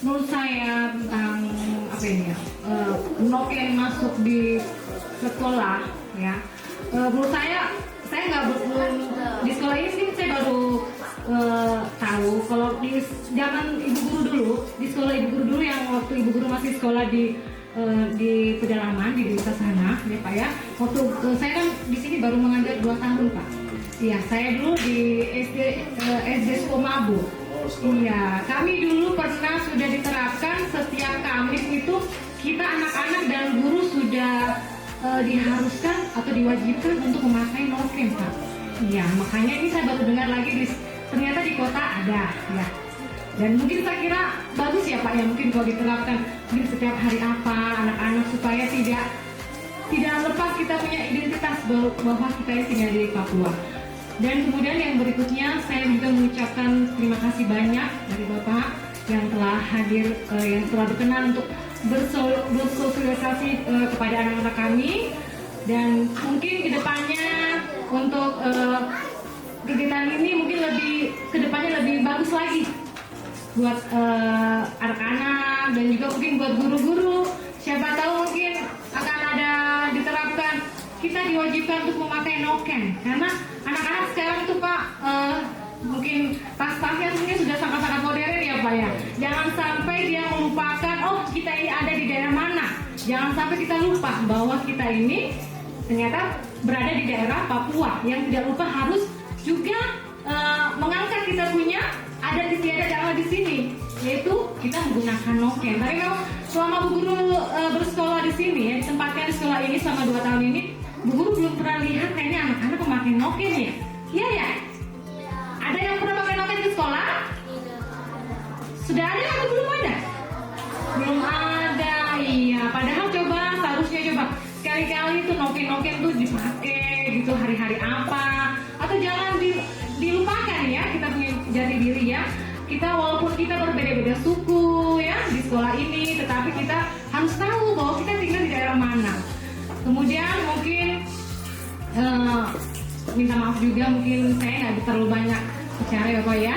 menurut saya tentang apa ini ya, noken masuk di sekolah ya. Menurut saya nggak belum di sekolah ini sih saya baru tahu kalau di zaman ibu guru dulu, di sekolah ibu guru dulu yang waktu ibu guru masih sekolah di pedalaman di desa sana ya Pak ya. Waktu saya kan di sini baru mengajar 2 tahun Pak. Iya, saya dulu di SD Sukomabu. Iya, kami dulu pernah sudah diterapkan setiap Kamis itu kita anak-anak dan guru sudah diharuskan atau diwajibkan untuk memakai noken Pak. Iya, makanya ini saya baru dengar lagi ternyata di kota ada ya. Dan mungkin saya kira bagus ya Pak ya, mungkin kalau diterapkan mungkin setiap hari apa anak-anak supaya tidak lepas kita punya identitas bahwa kita tinggal di Papua. Dan kemudian yang berikutnya saya juga mengucapkan terima kasih banyak dari Bapak yang telah hadir, yang telah berkenan untuk bersosialisasi kepada anak-anak kami. Dan mungkin kedepannya untuk kegiatan ini mungkin kedepannya lebih bagus lagi buat anak-anak dan juga mungkin buat guru-guru. Siapa tahu mungkin akan ada diterapkan kita diwajibkan untuk memakai noken karena anak-anak sekarang itu Pak mungkin tas-tasnya mungkin sudah sangat-sangat modern ya Pak ya. Jangan sampai dia melupakan kita ini ada di daerah mana. Jangan sampai kita lupa bahwa kita ini ternyata berada di daerah Papua. Yang tidak lupa harus juga mengangkat kita punya adat istiadat yang ada di sini, yaitu kita menggunakan noken. Tapi kalau selama Bu Guru bersekolah di sini ya, ditempatkan di sekolah ini selama 2 tahun ini, Bu Guru belum pernah lihat kayaknya anak-anak memakai noken ya. Iya ya? Ada yang pernah pakai noken di sekolah? Sudah ada atau belum ada? Belum ada, iya. Padahal seharusnya coba sekali-kali tuh noken-noken tuh dipakai gitu hari-hari apa. Atau jangan dilupakan ya, kita punya jati diri ya. Kita walaupun kita berbeda-beda suku ya di sekolah ini, tetapi kita harus tahu bahwa kita tinggal di daerah mana. Kemudian mungkin minta maaf juga, mungkin saya nggak terlalu banyak bicara ya Pak ya,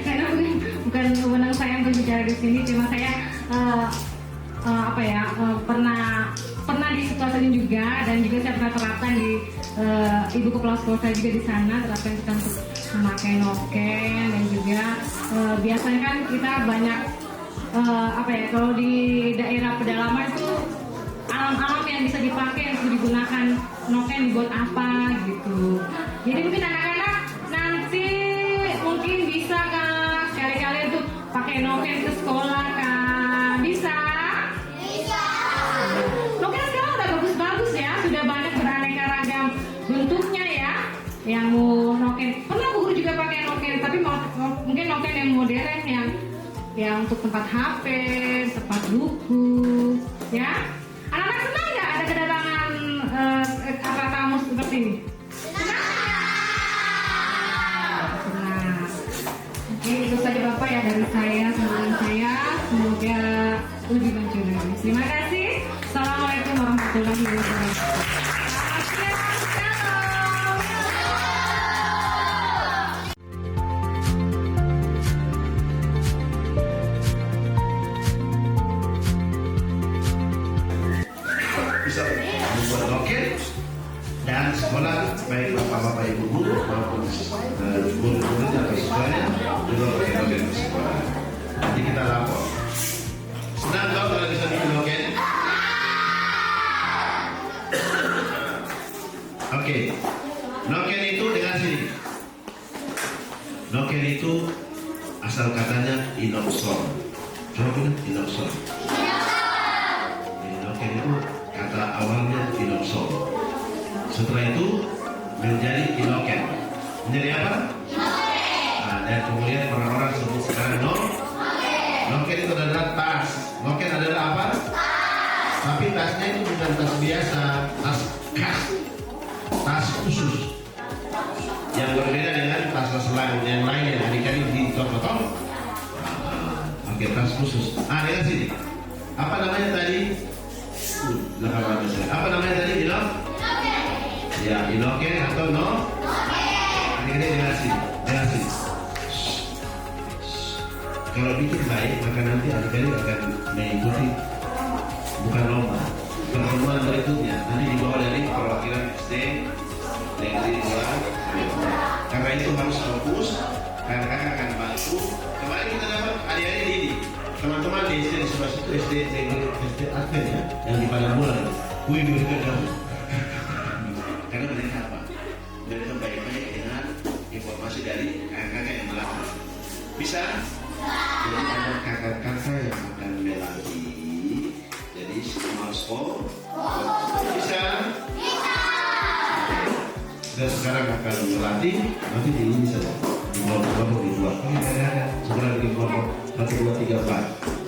karena bukan wewenang saya untuk bicara di sini. Cuma saya pernah di situasi ini juga, dan juga saya pernah terapkan di ibu kepala sekolah saya juga di sana, terapkan kita untuk memakai noken. Dan juga biasanya kan kita banyak kalau di daerah pedalaman itu alam-alam yang bisa dipakai, yang bisa digunakan noken dibuat apa gitu. Jadi mungkin anak-anak nanti mungkin bisa kan sekali-kali untuk pakai noken ke sekolah kan, bisa? Bisa. Noken sekarang udah bagus-bagus ya, sudah banyak beraneka ragam bentuknya ya. Yang mau noken, pernah Bu Guru juga pakai noken, tapi mungkin noken yang modern yang untuk tempat HP, tempat buku, ya. Anak-anak senang nggak ada kedatangan tamu seperti ini? Senang. Oke, itu saja Bapak ya dari saya, sambutan saya. Semoga lebih mencuri. Terima kasih. Assalamualaikum warahmatullahi wabarakatuh. Bisa membuat noken dan sekolah, baik bapak-bapak ibu guru maupun guru-guru atau siswanya juga pakai noken di sekolah. Nanti kita lapor. Senang kalau bisa bikin noken? Oke, noken itu dengan sini. Noken itu asal katanya inoxor. Coba bilang inoxor. Noken itu kata awalnya inoxor. Setelah itu menjadi inoken. Menjadi apa? Nah, dan kemudian orang-orang sebut sekarang noken itu adalah tas. Noken adalah apa? Tapi tasnya itu bukan tas biasa, tas khas, tas khusus yang berbeda dengan tas-tas yang lain yang adik-adik di toko-toko. Oke, tas khusus. Dengan sini. Apa namanya tadi? Apa namanya tadi? Ya, inoken atau Adik-adik dengan sini. kalau bikin baik maka nanti adik-adik akan mengikuti bukan lomba pertemuan berikutnya nanti dibawa dari perwakilan SD negeri 2. Karena itu harus fokus, kakak akan bantu. Kemarin kita dapat adik-adik ini teman-teman di SD di sebelah situ SD negeri SD Advent ya yang di Palambulan. Wih mereka jauh karena mereka apa? Mereka baik-baik dengan informasi dari kakak-kakak yang belakang. Bisa? Jadi ada kakak-kakak yang akan melatih. Jadi small school. Bisa? Bisa. Dan sekarang akan melatih. Nanti di ini saja. Di kelompok dibuat. Sekarang di kelompok 1, 2, 3, 4.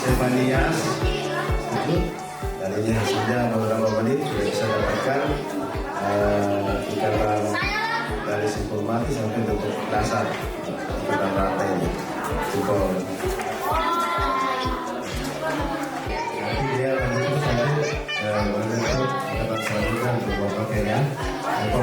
Stefanias itu darinya sudah beberapa menit sudah bisa dapatkan ikatan dari simpul mati sampai bentuk dasar ikatan rantai ini simpul. Nanti dia lanjut sampai bentuk dapat selanjutnya untuk pakaian atau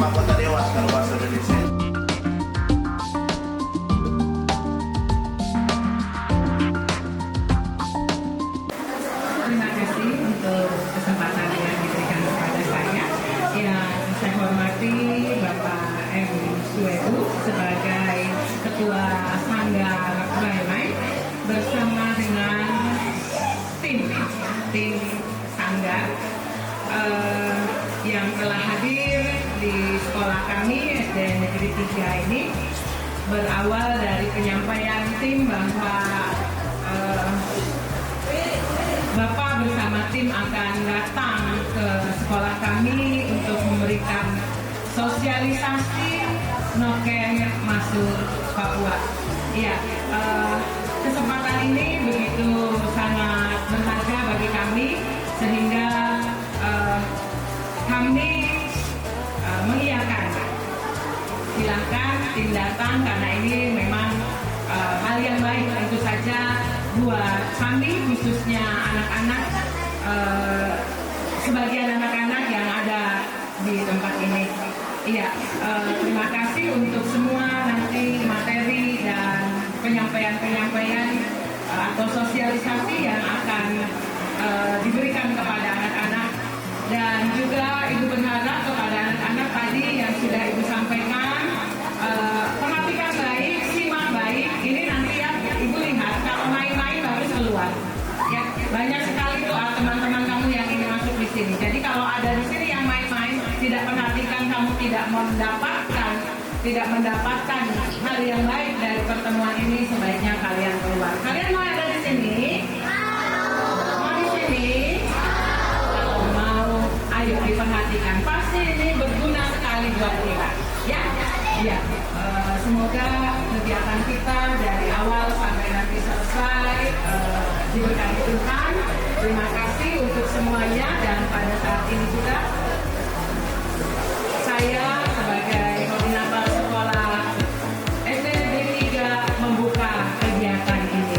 anggota Dewas kalau bahasa Indonesia. Terima kasih untuk kesempatan yang diberikan kepada saya. Yang saya hormati Bapak M. Suebu sebagai Ketua Sanggar Maimai bersama dengan tim Sanggar yang telah hadir di sekolah kami SD Negeri 3 ini. Berawal dari penyampaian tim bahwa Bapak bersama tim akan datang ke sekolah kami untuk memberikan sosialisasi noken masuk Papua. Iya, kesempatan ini begitu sangat berharga bagi kami sehingga kami mengiyakan. Silakan tim datang karena ini memang hal yang baik tentu saja buat kami khususnya anak-anak, sebagian anak-anak yang ada di tempat ini. Iya, terima kasih untuk semua nanti materi dan penyampaian atau sosialisasi yang akan diberikan kepada anak-anak. Dan juga Ibu berharap kepada anak-anak tadi yang sudah Ibu sampaikan, perhatikan baik, simak baik. Ini nanti ya Ibu lihat kalau main-main harus keluar. Ya, banyak sekali tuh teman-teman kamu yang ingin masuk di sini. Jadi kalau ada di sini yang main-main, tidak perhatikan, kamu tidak mendapatkan hal yang baik dari pertemuan ini, sebaiknya kalian keluar. Kalian mau ada di sini? Mau di sini? Ayo diperhatikan, pasti ini berguna sekali buat kita. Ya, semoga kegiatan kita dari awal sampai nanti selesai diberkati Tuhan. Terima kasih untuk semuanya, dan pada saat ini juga saya sebagai koordinator sekolah SDN 3 membuka kegiatan ini.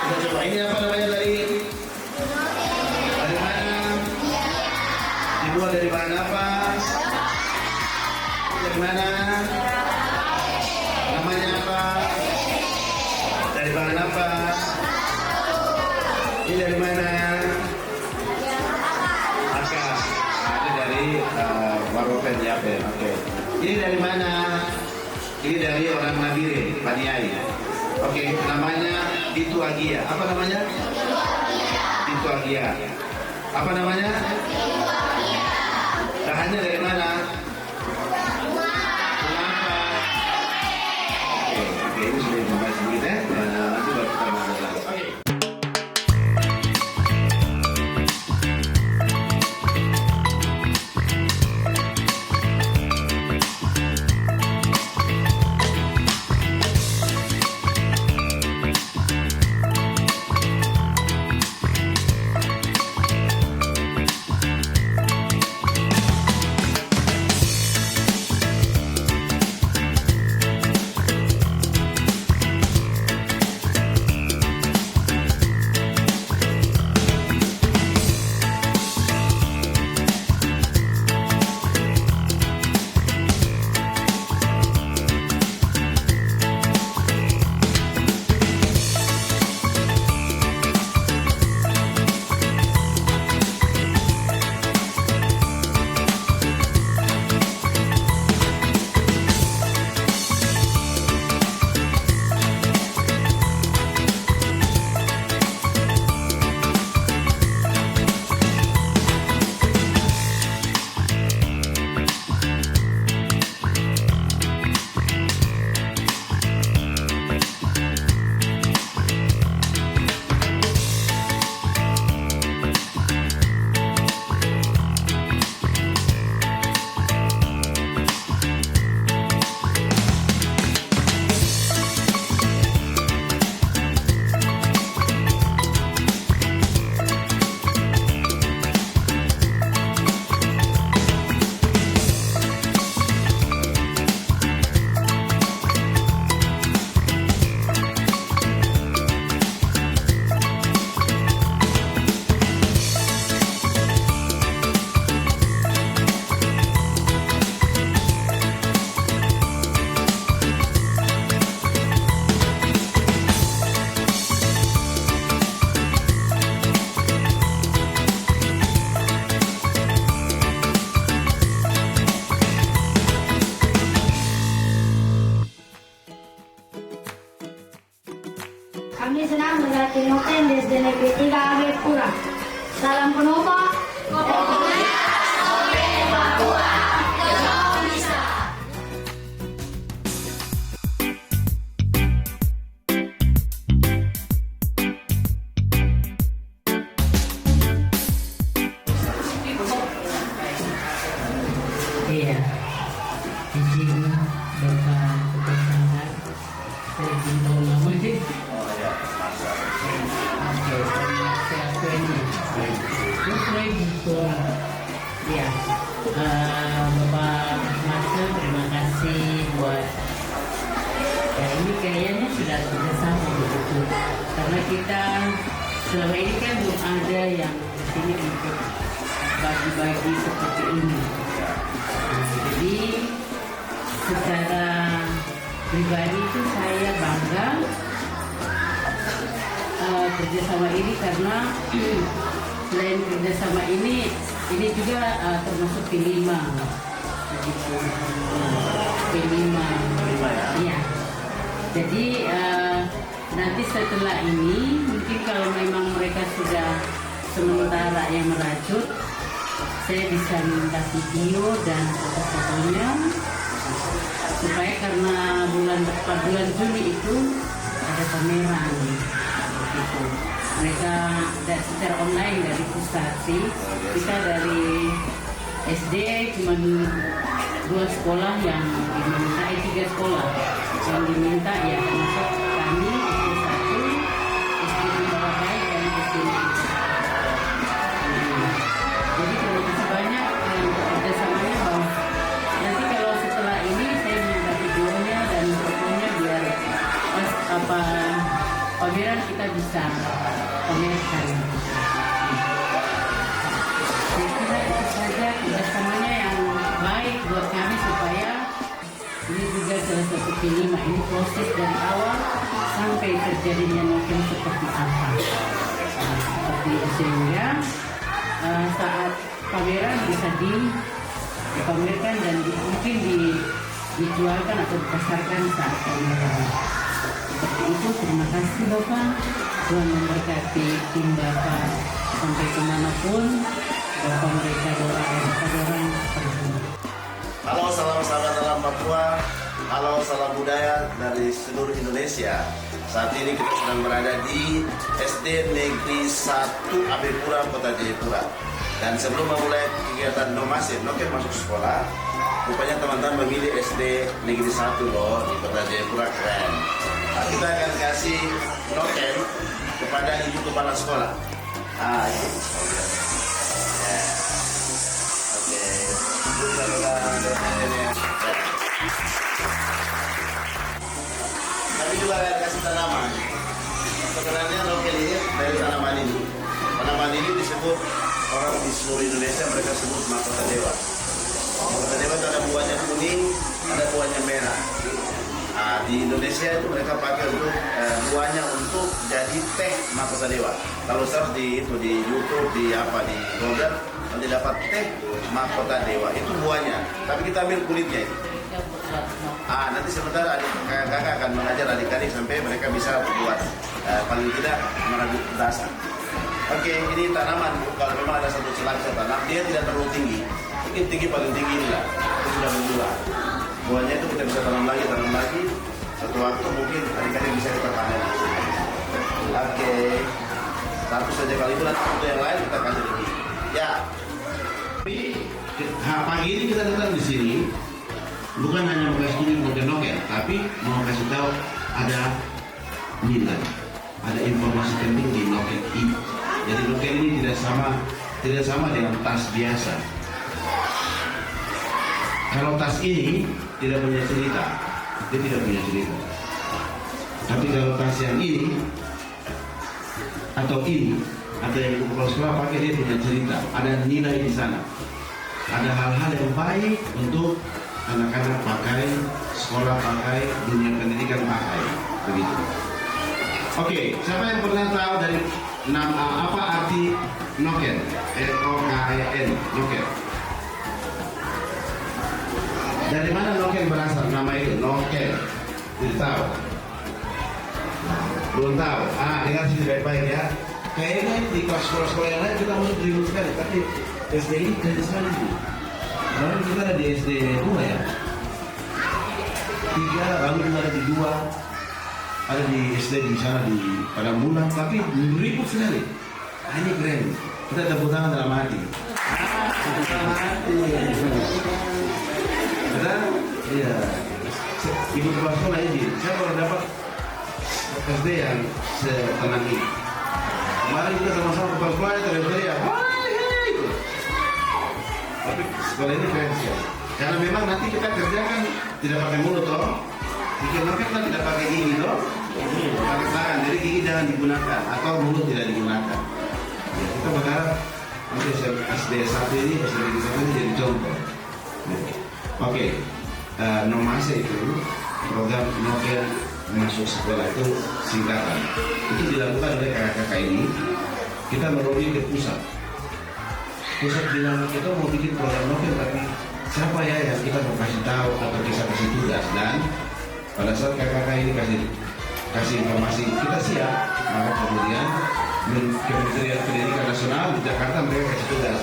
Kita coba, ini apa namanya tadi? Dari mana? Dibuat dari bahan apa? Dari mana? Namanya apa? Dari bahan apa? Ini dari mana? Akas. Ini dari Waropen Yape. Oke. Ini dari mana? Ini dari orang Nabire, Paniai. Oke, namanya Ditu Agia. Apa namanya? Ditu Agia. Apa namanya? Bahannya dari mana? Kenapa? Oke, itu sudah informasi kita. Nanti baru kita bahas lagi. Oke. Kami senang menggelar Noken di SD Negeri 3 Agri Pura. Salam penumpang. Iya, izin Bapak Kepentingan, saya izin tahu namanya. Oke, saya Freddy. Terus Freddy pun, ya, Bapak Master, terima kasih buat. Ya ini kayaknya sudah sama begitu, karena kita selama ini kan belum ada yang di sini untuk bagi-bagi seperti ini. Jadi secara pribadi itu saya bangga kerjasama ini, karena selain kerjasama ini juga termasuk P5 begitu. P5 ya. Jadi nanti setelah ini mungkin kalau memang mereka sudah sementara yang merajut, saya bisa minta video dan foto-fotonya supaya karena karena bulan depan bulan Juli itu ada pameran gitu. Mereka secara online dari pusat sih. Kita dari SD cuma 2 sekolah yang diminta, 3 sekolah yang diminta ya termasuk kami SD 1, SD Bawah Baik dan SD Negeri. Jadi terima kasih banyak untuk kerjasamanya Bang. Nanti kalau setelah ini saya minta videonya dan fotonya biar pas pameran kita bisa pamerkan. Saya kira itu saja kerjasamanya yang baik buat kami supaya ini juga salah satu kelima ini proses dari awal sampai terjadinya noken seperti apa. Seperti itu sehingga saat pameran bisa dipamerkan dan mungkin dijualkan atau dipasarkan saat pameran. Seperti itu, terima kasih Bapak. Tuhan memberkati tim Bapak sampai kemanapun Bapak mereka orang pergi. Halo, salam sahabat dalam Papua. Halo, salam budaya dari seluruh Indonesia. Saat ini kita sedang berada di SD Negeri 1 Abepura, Kota Jayapura. Dan sebelum memulai kegiatan nomasif, noken masuk sekolah, rupanya teman-teman memilih SD Negeri 1 loh di Kota Jayapura, keren. Nah, kita akan kasih noken kepada ibu kepala sekolah. Ini. Tapi juga akan kasih tanaman. Sebenarnya noken ini dari tanaman ini. Tanaman ini disebut orang di seluruh Indonesia mereka sebut mahkota dewa. Mahkota dewa itu ada buahnya kuning, ada buahnya merah. Nah, di Indonesia itu mereka pakai untuk buahnya untuk jadi teh mahkota dewa. Kalau search di YouTube di Google nanti dapat teh mahkota dewa itu buahnya. Tapi kita ambil kulitnya itu. Nanti sebentar kakak akan mengajar adik-adik sampai mereka bisa buat paling tidak merajut dasar. Oke, ini tanaman. Kalau memang ada satu selangkah tanam, dia tidak terlalu tinggi. Mungkin tinggi paling tinggi inilah. Itu sudah berbuah. Buahnya itu kita bisa tanam lagi. Satu waktu mungkin adik-adik bisa kita panen. Oke. Satu saja kali itu, nanti untuk yang lain kita kasih lagi. Ya. Pagi ini kita datang di sini bukan hanya mau kasih noken, tapi mau kasih tahu ada nilai, ada informasi penting di noken ini. Jadi noken ini tidak sama dengan tas biasa. Kalau tas ini tidak punya cerita, dia tidak punya cerita. Tapi kalau tas yang ini atau yang ibu kepala sekolah pakai, dia punya cerita. Ada nilai di sana. Ada hal-hal yang baik untuk anak-anak pakai, sekolah pakai, dunia pendidikan pakai, begitu. Oke, siapa yang pernah tahu dari apa arti noken? N-O-K-E-N, noken. Dari mana noken berasal? Nama itu noken. Tidak tahu. Belum tahu. Dengar sini baik-baik ya. Kayaknya di kelas sekolah-sekolah yang lain kita masuk ribut sekali, tapi SD ini keren sekali. Kemarin kita ada di SD 2 ya. 3, lalu kita ada di 2. Ada di SD di sana di Padang Bulan, tapi ribut sekali. Ini keren. Kita tepuk tangan dalam hati. Dalam hati. Betul? Iya. Ibu kepala sekolah ini, saya baru dapat SD yang setenang ini. Kemarin kita sama-sama kepala sekolah teriak-teriak. Tapi sekolah ini keren sekali. Karena memang nanti kita kerjakan tidak pakai mulut toh. Bikin noken kan tidak pakai gigi toh. Pakai tangan. Jadi gigi jangan digunakan atau mulut tidak digunakan. Ya, kita berharap nanti SD 1 ini jadi contoh. Oke. Nomase itu program noken masuk sekolah itu singkatan. Itu dilakukan oleh kakak-kakak ini. Kita melobi ke pusat. Pusat bilang kita mau bikin program noken, tapi siapa ya yang kita mau kasih tahu atau kita kasih tugas. Dan pada saat kakak-kakak ini kasih informasi kita siap, maka kemudian Kementerian Pendidikan Nasional di Jakarta mereka kasih tugas.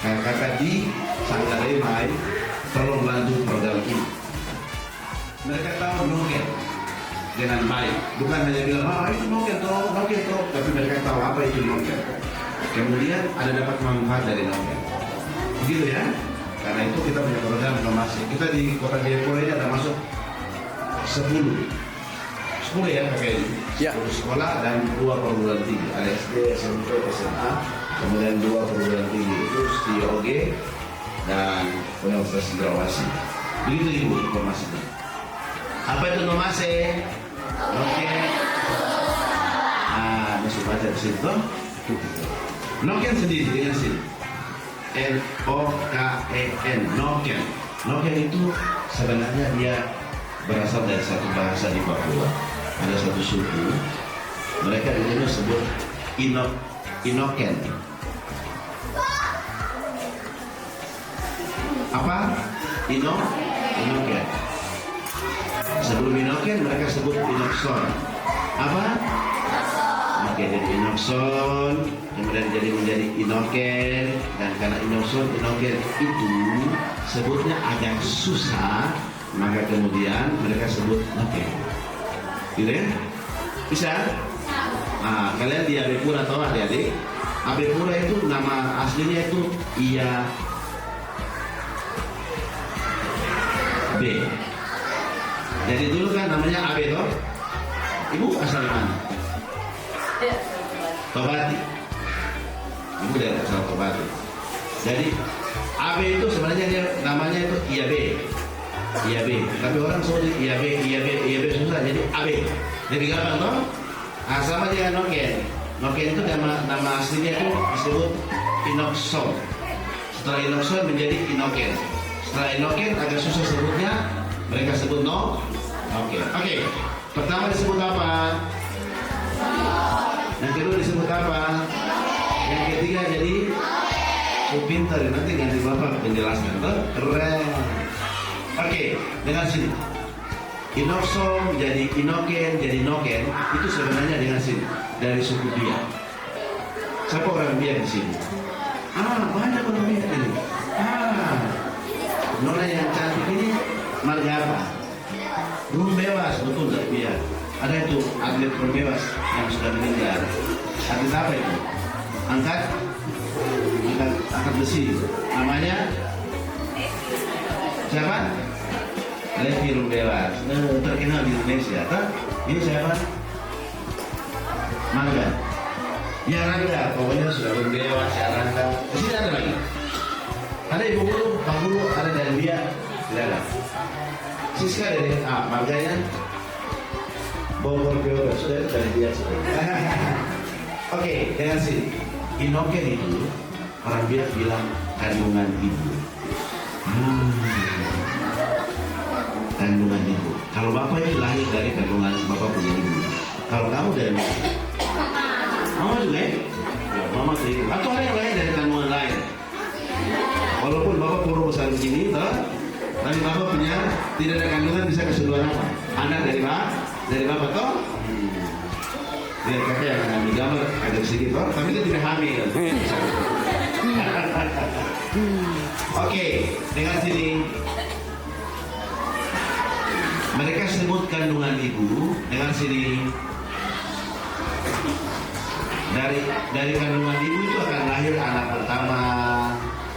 Kakak-kakak di Sanggarai Mai tolong bantu program ini. mereka tahu noken dengan baik. Bukan hanya bilang, itu noken toh, tapi mereka tahu apa itu noken. Kemudian ada dapat manfaat dari noken. Begitu ya. Karena itu kita punya program inovasi. Kita di Kota Jayapura ini ada masuk 10 ya kakek ini. Ya. 10 sekolah dan 2 perguruan tinggi. Ada SD, SMP, SMA, kemudian 2 perguruan tinggi itu STIOG dan Universitas Cendrawasih. Begitu ibu informasinya. Apa itu inovasi? Noken. Masuk baca di situ. Noken sendiri dengan sini. N-O-K-E-N, noken. Noken itu sebenarnya dia berasal dari satu bahasa di Papua. Ada satu suku, mereka ini sebut Inoken. Apa? Inoken. Sebelum Inoken mereka sebut Inokson. Apa? Oke, jadi Inokson, kemudian menjadi Inoken, dan karena Inoken itu sebutnya agak susah, maka kemudian mereka sebut Noken. Gitu ya? Bisa? Nah, kalian di Abepura tahu adik-adik? Abepura itu nama aslinya itu Iya B. Jadi dulu kan namanya Abe toh? Ibu asal mana? Tobati. Ibu dari asal Tobati. Jadi AB itu sebenarnya dia namanya itu IAB. IAB. Tapi orang sebut IAB susah jadi AB. Jadi gampang toh? Nah, sama dengan Noken. Noken itu nama aslinya itu disebut Inokson. Setelah Inokson menjadi Inoken. Setelah Inoken agak susah sebutnya, mereka sebut Noken. Oke. Pertama disebut apa? Yang kedua disebut apa? Yang ketiga jadi pintar. Nanti ganti bapak penjelaskan tuh. Keren. Oke, dengan sini Inokson jadi Inoken jadi Noken itu sebenarnya dengan sini dari suku Biak. Siapa orang Biak di sini? Banyak orang Biak ini. Nona yang cantik ini marga apa? Rumbewas, betul dari Biak. Ada itu atlet Rumbewas yang sudah meninggal. Atlet apa itu? Angkat besi. Namanya siapa? Levi Rumbewas. Terkenal di Indonesia. Ini siapa? Mangga. Ya Rangga. Pokoknya sudah Rumbewas, ya Rangga. Di sini ada lagi. Ada ibu guru, pak guru, ada dari dia. Tidak ada. Siska dari marganya Bogor Bogor sudah dari dia sudah. Oke, dengan sini Inoken itu orang Biak bilang kandungan ibu. Kandungan ibu. Kalau bapak itu lahir dari kandungan bapak punya ibu. Kalau kamu dari mana? Mama juga ya? Ya, mama dari ibu. Atau ada yang lain dari kandungan lain. Walaupun bapak kurus besar begini, tapi bapak punya tidak ada kandungan bisa keseluruhan apa? Anak dari bapak toh? Lihat kakek yang ambil gambar agak sedikit toh, tapi itu tidak hamil. Oke, dengan sini mereka sebut kandungan ibu. Dengan sini dari kandungan ibu itu akan lahir anak pertama,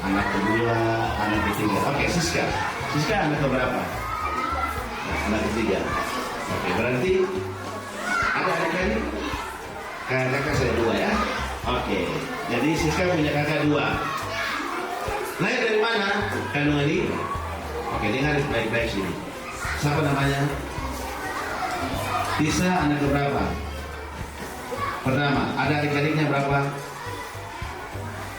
anak kedua, anak ketiga. Oke, Siska anak keberapa? Anak ketiga. Oke, berarti ada adik-adik? Kakak saya 2 ya. Oke, jadi Siska punya kakak 2. Lahir dari mana kandungan ini? Oke, dengar baik-baik sini. Siapa namanya? Tisa anak keberapa? Pertama, ada adik-adiknya berapa?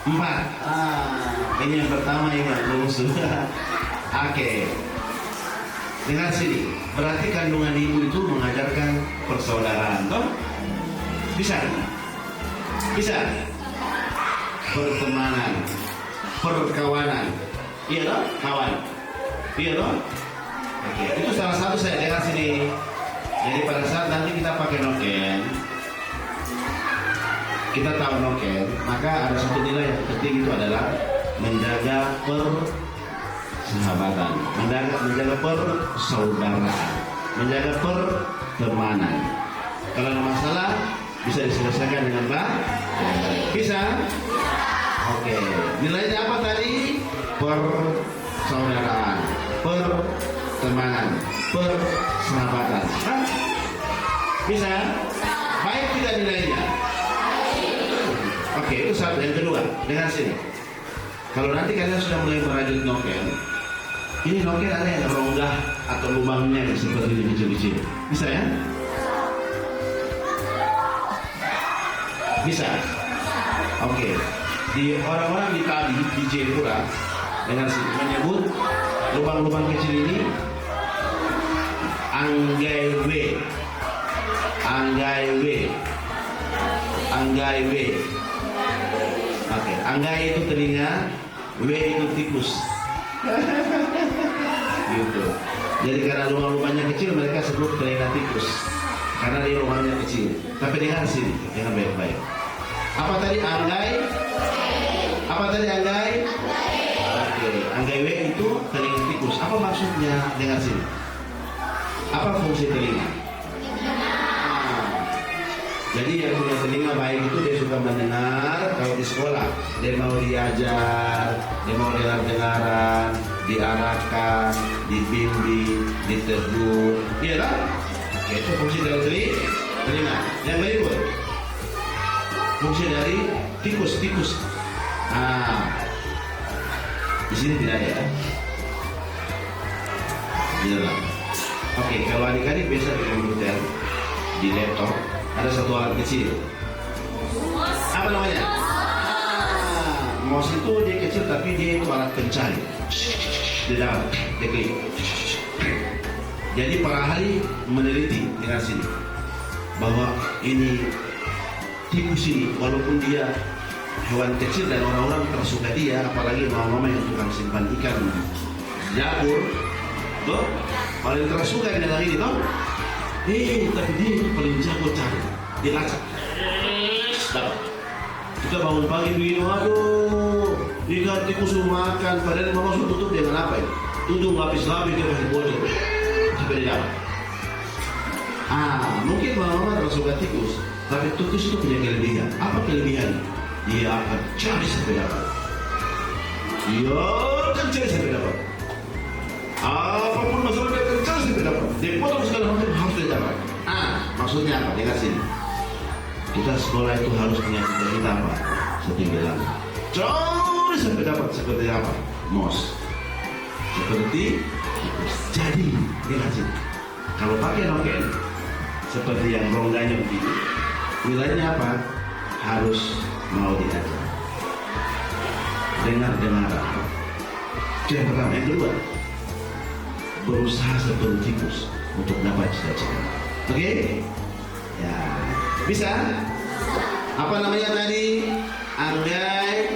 4. Ini yang pertama ini belum sudah. Oke. Dengar sini. Berarti kandungan ibu itu mengajarkan persaudaraan, toh? Bisa? Pertemanan, perkawanan. Iya toh? Kawan. Iya toh? Oke. Itu salah satu saya dengar sini. Jadi pada saat nanti kita pakai Noken, kita tahu Noken, maka ada satu nilai yang penting itu adalah menjaga persahabatan, menjaga persaudaraan, menjaga pertemanan. Kalau ada masalah bisa diselesaikan dengan baik. Bisa? Oke. Nilainya apa tadi? Persaudaraan, pertemanan, persahabatan. Hah? Bisa? Baik tidak nilainya? Oke, itu satu. Yang kedua, dengar sini. Kalau nanti kalian sudah mulai merajut noken, ini noken ada yang rongga atau lubangnya yang seperti ini kecil-kecil. Bisa ya? Bisa? Oke. Di orang-orang di tadi di Jayapura dengan menyebut lubang-lubang kecil ini Anggai W. Oke, Anggai itu telinga, W itu tikus. Gitu. Jadi karena lubang-lubangnya kecil mereka sebut telinga tikus. Karena dia lubangnya kecil. Tapi dengar sini, dengar baik-baik. Apa tadi Anggai? Apa tadi Anggai? Oke, Anggai W itu telinga tikus. Apa maksudnya? Dengar sini. Apa fungsi telinga? Jadi yang punya telinga baik itu dia suka mendengar. Kalau di sekolah dia mau diajar, dia mau dengar-dengaran, diarahkan, dibimbing, ditegur. Iya kan? Oke, itu fungsi dari telinga. Yang berikut, fungsi dari tikus. Di sini tidak ada ya. Iya. Oke, kalau adik-adik biasa di komputer, di laptop ada satu alat kecil. Apa namanya? Mouse itu dia kecil tapi dia itu alat pencari. Di dalam, dia klik. Jadi para ahli meneliti dengan sini bahwa ini tikus ini walaupun dia hewan kecil dan orang-orang tersuka dia, apalagi mama-mama yang tukang simpan ikan di dapur, tuh paling tersuka dengan ini toh. Tapi dia itu paling jago cari. Dia lacak. Dapat. Kita bangun pagi begini, aduh, ikan tikus makan. Padahal mama sudah tutup dengan apa ya? Tudung lapis-lapis dia masih bocor. Sampai dia dapat. Mungkin mama tersuka tikus, tapi tikus itu punya kelebihan. Apa kelebihan? Dia akan cari sampai dapat. Dia akan cari sampai dapat. Apapun masalah dia akan cari sampai dapat. Dia potong segala macam harus dia dapat. Maksudnya apa? Dengar sini. Kita sekolah itu harus punya cita-cita apa? Setinggi langit. Cari sampai dapat seperti apa? Mos. Seperti jadi. Dengar sini. Kalau pakai noken seperti yang rongganya begini, nilainya apa? Harus mau diajar. Dengar-dengaran. Itu yang pertama. Yang kedua, berusaha seperti tikus untuk dapat cita-cita. Oke? Ya. Bisa? Apa namanya tadi? Anggai.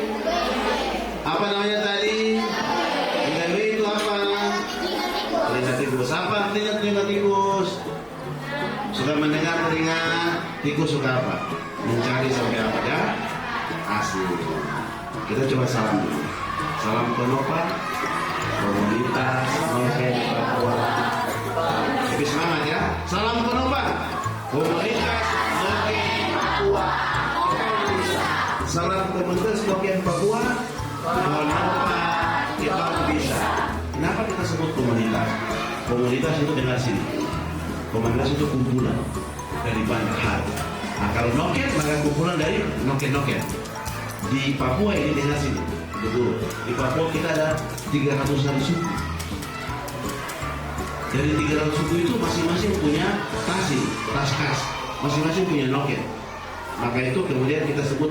Apa namanya tadi? Anggai W itu apa? Telinga tikus. Apa artinya telinga tikus? Suka mendengar telinga tikus suka apa? Mencari sampai apa ya? Asli. Kita coba salam dulu. Salam penopang komunitas noken Papua. Lebih semangat ya. Salam penopang komunitas noken Papua. Salam komunitas noken Papua. Mohon maaf, kita bisa. Kenapa kita sebut komunitas? Komunitas itu dengar sini. Komunitas itu kumpulan dari banyak hal. Nah, kalau noken maka kumpulan dari noken-noken. Di Papua ini dengar sini. Dulu di Papua kita ada 300-an suku. Dari 300 suku itu masing-masing punya tas khas, masing-masing punya noken. Maka itu kemudian kita sebut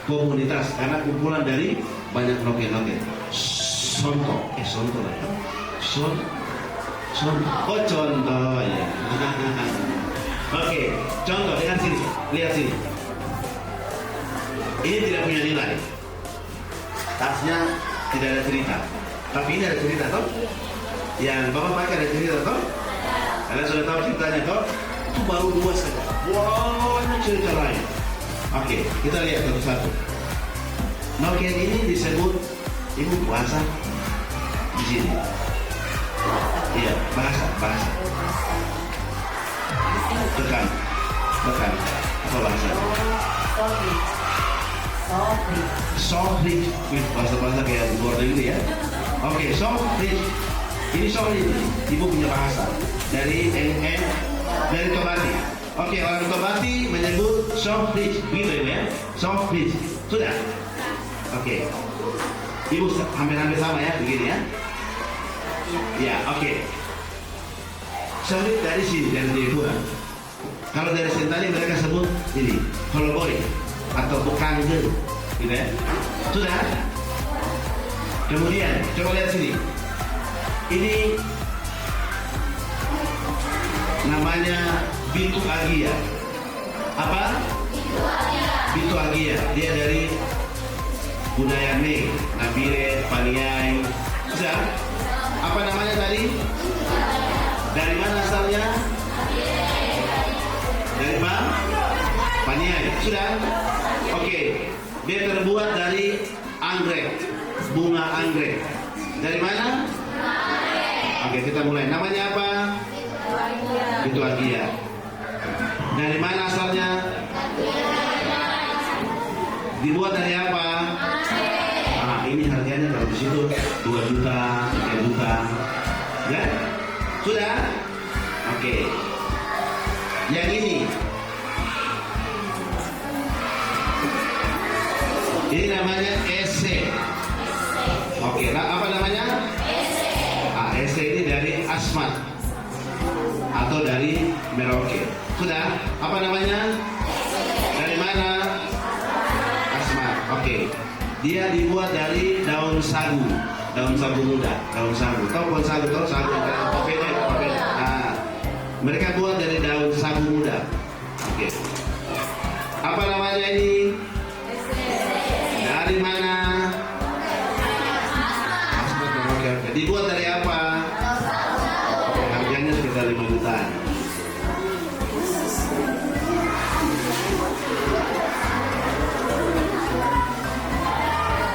komunitas karena kumpulan dari banyak noken-noken. Contoh lah ya. Contoh ya. Oke, contoh dengan sini, lihat sini. Ini tidak punya nilai. Tasnya tidak ada cerita, tapi ini ada cerita toh. Yang bapak pakai ada cerita toh. Kalian sudah tahu ceritanya toh. Itu baru 2 saja. Banyak cerita lain. Oke, kita lihat satu-satu. Noken ini disebut ibu puasa. di sini. Iya, bahasa. Tekan. Apa bahasa? Soft rich. Bahasa kayak luar negeri ya. Oke, soft rich. Ini soft rich. Ibu punya bahasa dari Tobati. Oke, orang Tobati menyebut soft rich. Begitu ya, soft rich. Sudah. Oke. Ibu hampir sama ya, begini ya. Ya, oke. Solid dari sini, dari Jayapura. Kalau dari Sentani mereka sebut ini Holoboi atau Bekangge, gitu ya. Sudah. Kemudian coba lihat sini. Ini namanya Bitu Agia. Apa? Bitu Agia. Dia dari budaya Me, Nabire, Paniai. Sudah. Apa namanya tadi? Dari mana asalnya? Dari mana? Paniai. Sudah? Oke. Dia terbuat dari anggrek, bunga anggrek. Dari mana? Oke, kita mulai. Namanya apa? Bitu Agia. Dari mana asalnya? Dibuat dari apa? Ini harganya kalau di situ 2 juta, 3 juta. Ya? Sudah? Oke. Yang ini. Ini namanya ese. Oke, apa namanya? Ese ini dari Asmat atau dari Merauke. Sudah? Apa namanya? Dari mana? Asmat. Oke. Dia dibuat dari daun sagu muda, daun sagu. Tahu pohon sagu? Tahu sagu? Papeda. Nah, mereka buat dari daun sagu muda. Oke. Apa namanya ini? Dari mana? Oke. Dibuat dari apa? Oke, harganya sekitar 5 jutaan.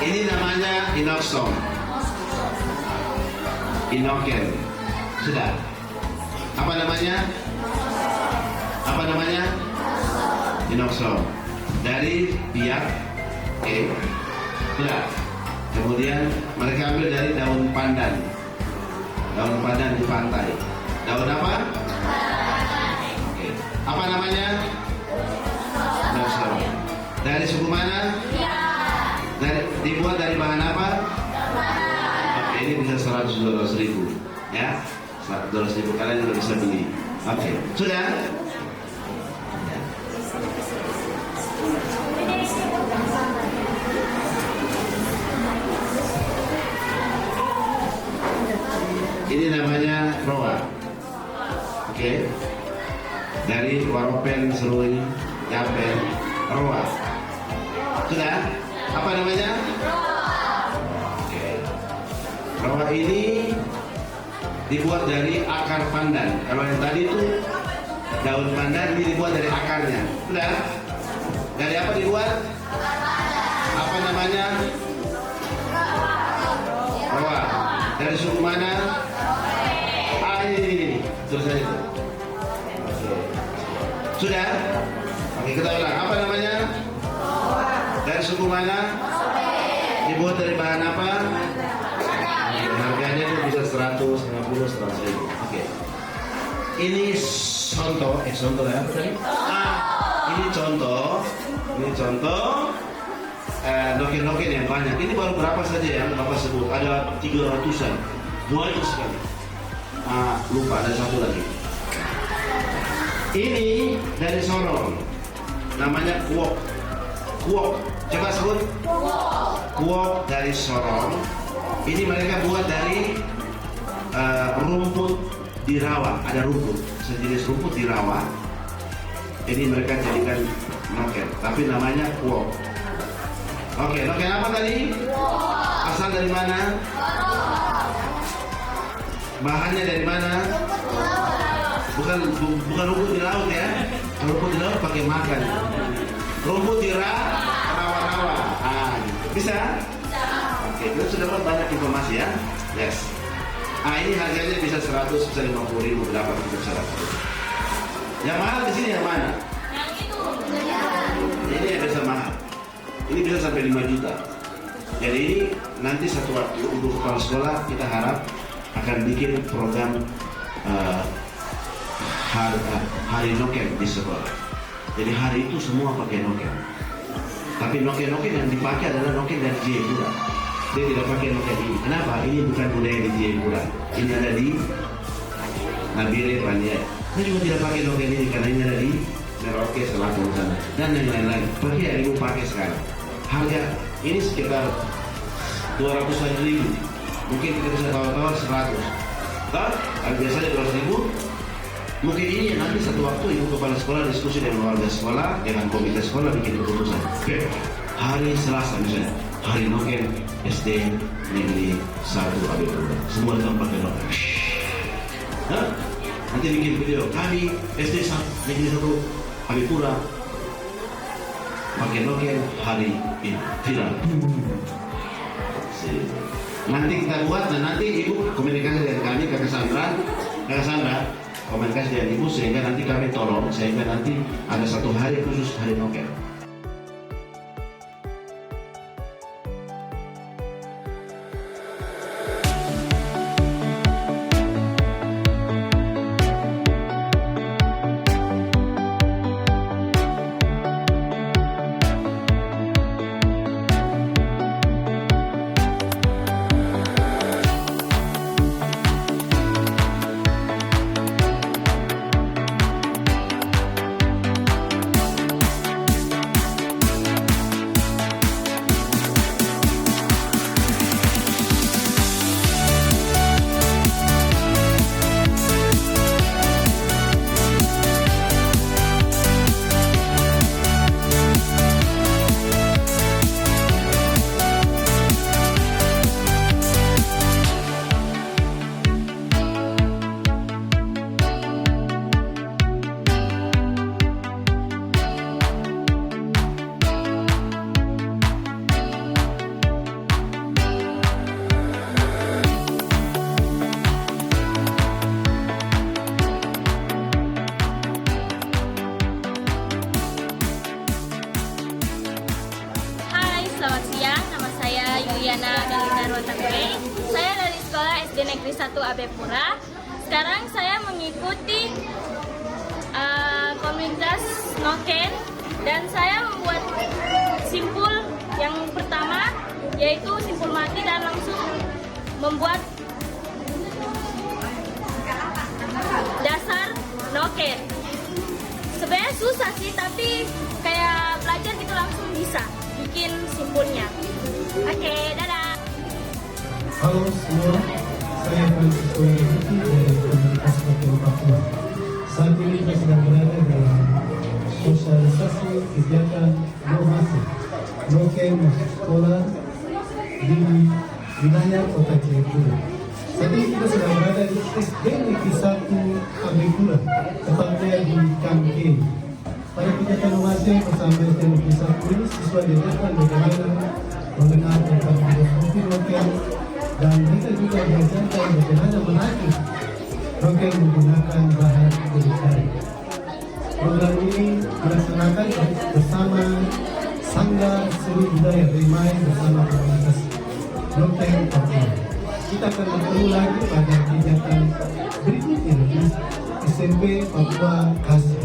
Ini namanya inoxom, inoken. Sudah. Apa namanya? Inoxom. Dari biak. Sudah. Kemudian mereka ambil dari daun pandan. Daun pandan di pantai. Daun apa? Oke. Apa namanya? Inoxom. Dari suku mana? Dibuat dari bahan apa? Oke, ini bisa 100-200 ribu ya, 100-200 ribu kalian juga bisa beli. Oke, sudah? Ya. Ini namanya roa. Oke. Dari waropen, serui, yapen, roa. Sudah? Apa namanya? Oke. Roa ini dibuat dari akar pandan. Kalau yang tadi itu daun pandan, ini dibuat dari akarnya. Sudah? Dari apa dibuat? Apa namanya? Roa. Dari suku mana? Ini. Terus saja itu. Sudah? Oke, kita ulang. Apa namanya? Dari suku mana? Dibuat dari bahan apa? Harganya itu bisa 150-100 ribu. Oke. Ini contoh ya. Ini contoh noken-noken yang banyak. Ini baru berapa saja yang Bapak sebut? Ada 300-an. Banyak sekali. Lupa ada satu lagi. Ini dari Sorong. Namanya kuok. Coba sebut. Kuok dari Sorong. Ini mereka buat dari rumput di rawa. Ada rumput, sejenis rumput di rawa. Ini mereka jadikan noken, tapi namanya kuok. Oke, noken apa tadi? Asal dari mana? Bahannya dari mana? Bukan rumput di laut ya. Rumput di laut pakai makan. Rumput di rawa-rawa. Bisa? Oke, kita sudah dapat banyak informasi ya. Yes. Ini harganya bisa 100, bisa 50.000, berapa kita bisa dapat. Yang mahal di sini yang mana? Yang itu. Ini yang bisa mahal. Ini bisa sampai 5 juta. Jadi ini nanti satu waktu untuk kepala sekolah kita harap akan bikin program hari noken di sekolah. Jadi hari itu semua pakai noken. Tapi noken-noken yang dipakai adalah noken dari Jayapura. Dia tidak pakai noken ini. Kenapa? Ini bukan budaya di Jayapura. Ini ada di Nabire, Paniai. Saya juga tidak pakai noken ini karena ini ada di Merauke, Selatan sana dan yang lain-lain. Pakai yang ibu pakai sekarang. Harga ini sekitar 200.000. Mungkin kita bisa tawar-tawar 100. Harga biasanya 200.000. Mungkin ini nanti satu waktu ibu kepala sekolah diskusi dengan warga sekolah, dengan komite sekolah bikin keputusan. Oke, hari Selasa misalnya, hari noken SD Negeri 1 Abipura. Semua tempat pakai noken. Nanti bikin video, kami SD Negeri 1 Abipura pakai noken hari ini. Viral. Nanti kita buat dan nanti ibu komunikasi dengan kami, Kakak Sandra komunikasi dengan ibu sehingga nanti kami tolong sehingga nanti ada satu hari khusus hari noken. Selamat siang, nama saya Yuliana Melina Rotangwe. Saya dari sekolah SD Negeri 1 Abipura. Sekarang saya mengikuti komunitas noken dan saya membuat simpul yang pertama yaitu simpul mati dan langsung membuat dasar noken. Sebenarnya susah sih, tapi kayak belajar gitu langsung bisa bikin simpulnya. Oke, dadah. Halo semua, saya Francisco Yudhiti dari komunitas Noken Papua. Saat ini kita sedang berada dalam sosialisasi kegiatan Nomasi Noken masuk sekolah di wilayah Kota Jayapura. Saat ini kita sedang berada di SD Negeri 1 Abipura, tepatnya di Kangke. Pada kegiatan Nomasi bersama SD Negeri 1 ini, siswa diajarkan bagaimana mengenal tentang filosofi noken dan kita juga diajarkan bagaimana merakit noken menggunakan bahan kulit kayu. Program ini dilaksanakan bersama Sanggar Seni Budaya Rimai bersama komunitas Noken Papua. Kita akan bertemu lagi pada kegiatan berikutnya di SMP Papua Kasih.